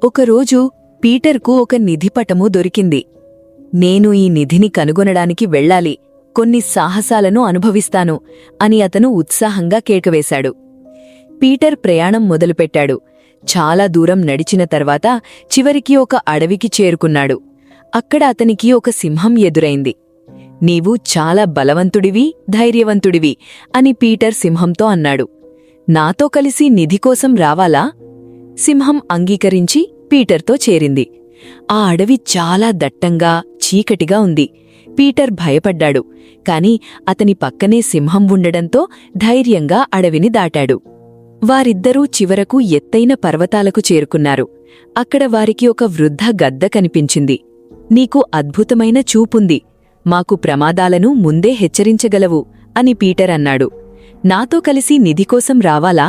ఒకరోజు పీటర్కు ఒక నిధిపటము దొరికింది. నేను ఈ నిధిని కనుగొనడానికి వెళ్ళాలి, కొన్ని సాహసాలను అనుభవిస్తాను అని అతను ఉత్సాహంగా కేకవేశాడు. పీటర్ ప్రయాణం మొదలుపెట్టాడు. చాలా దూరం నడిచిన తర్వాత చివరికి ఒక అడవికి చేరుకున్నాడు. అక్కడ అతనికి ఒక సింహం ఎదురైంది. నీవు చాలా బలవంతుడివి, ధైర్యవంతుడివి అని పీటర్ సింహంతో అన్నాడు. నాతో కలిసి నిధి కోసం రావాలా? సింహం అంగీకరించి పీటర్తో చేరింది. ఆ అడవి చాలా దట్టంగా, చీకటిగా ఉంది. పీటర్ భయపడ్డాడు, కాని అతని పక్కనే సింహం ఉండడంతో ధైర్యంగా అడవిని దాటాడు. వారిద్దరూ చివరకు ఎత్తైన పర్వతాలకు చేరుకున్నారు. అక్కడ వారికి ఒక వృద్ధ గద్ద కనిపించింది. నీకు అద్భుతమైన చూపుంది, మాకు ప్రమాదాలను ముందే హెచ్చరించగలవు అని పీటర్ అన్నాడు. నాతో కలిసి నిధికోసం రావాలా?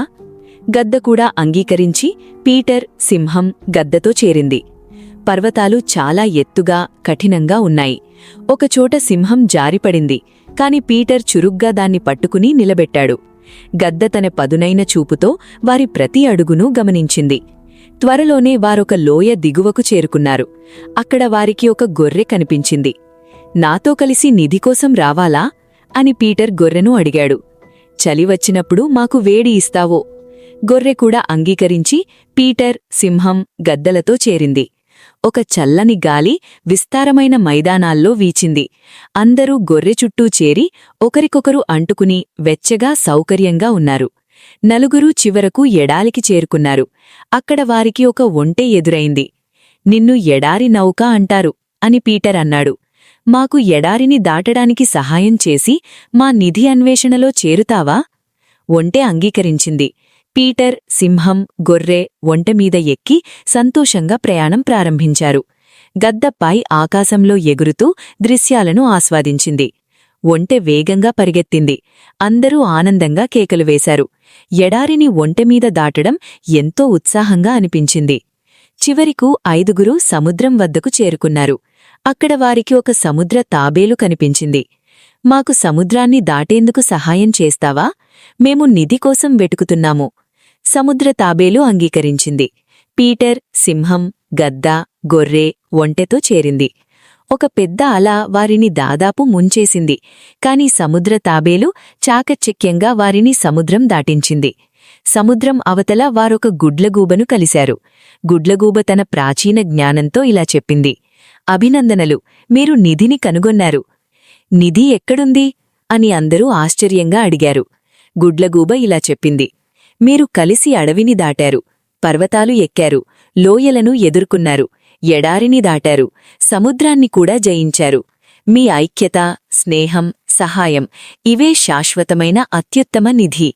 గద్ద కూడా అంగీకరించి పీటర్, సింహం గద్దతో చేరింది. పర్వతాలు చాలా ఎత్తుగా, కఠినంగా ఉన్నాయి. ఒకచోట సింహం జారిపడింది, కాని పీటర్ చురుగ్గా దాన్ని పట్టుకుని నిలబెట్టాడు. గద్ద తన పదునైన చూపుతో వారి ప్రతి అడుగునూ గమనించింది. త్వరలోనే వారొక లోయ దిగువకు చేరుకున్నారు. అక్కడ వారికి ఒక గొర్రె కనిపించింది. నాతో కలిసి నిధికోసం రావాలా అని పీటర్ గొర్రెను అడిగాడు. చలి వచ్చినప్పుడు మాకు వేడి ఇస్తావో? గొర్రె కూడా అంగీకరించి పీటర్, సింహం గద్దలతో చేరింది. ఒక చల్లని గాలి విస్తారమైన మైదానాల్లో వీచింది. అందరూ గొర్రె చుట్టూ చేరి ఒకరికొకరు అంటుకుని వెచ్చగా, సౌకర్యంగా ఉన్నారు. నలుగురూ చివరకు ఎడారికి చేరుకున్నారు. అక్కడ వారికి ఒక ఒంటె ఎదురైంది. నిన్ను ఎడారి నౌక అంటారు అని పీటర్ అన్నాడు. మాకు ఎడారిని దాటడానికి సహాయం చేసి మా నిధి అన్వేషణలో చేరుతావా? ఒంటె అంగీకరించింది. పీటర్, సింహం, గొర్రె ఒంటెమీద ఎక్కి సంతోషంగా ప్రయాణం ప్రారంభించారు. గద్దపై ఆకాశంలో ఎగురుతూ దృశ్యాలను ఆస్వాదించింది. ఒంటె వేగంగా పరిగెత్తింది. అందరూ ఆనందంగా కేకలు వేశారు. ఎడారిని ఒంటెమీద దాటడం ఎంతో ఉత్సాహంగా అనిపించింది. చివరికు 5గురు సముద్రం వద్దకు చేరుకున్నారు. అక్కడ వారికి ఒక సముద్ర తాబేలు కనిపించింది. మాకు సముద్రాన్ని దాటేందుకు సహాయం చేస్తావా? మేము నిధి కోసం వెతుకుతున్నాము. సముద్ర తాబేలు అంగీకరించింది. పీటర్, సింహం, గద్ద, గొర్రె ఒంటెతో చేరింది. ఒక పెద్ద అల వారిని దాదాపు ముంచేసింది, కాని సముద్ర తాబేలు చాకచక్యంగా వారిని సముద్రం దాటించింది. సముద్రం అవతల వారొక గుడ్లగూబను కలిశారు. గుడ్లగూబ తన ప్రాచీన జ్ఞానంతో ఇలా చెప్పింది: అభినందనలు, మీరు నిధిని కనుగొన్నారు. నిధి ఎక్కడుంది అని అందరూ ఆశ్చర్యంగా అడిగారు. గుడ్లగూబ ఇలా చెప్పింది: మీరు కలిసి అడవిని దాటారు, పర్వతాలు ఎక్కారు, లోయలను ఎదుర్కొన్నారు, ఎడారిని దాటారు, సముద్రాన్ని కూడా జయించారు. మీ ఐక్యత, స్నేహం, సహాయం ఇవే శాశ్వతమైన అత్యుత్తమ నిధి.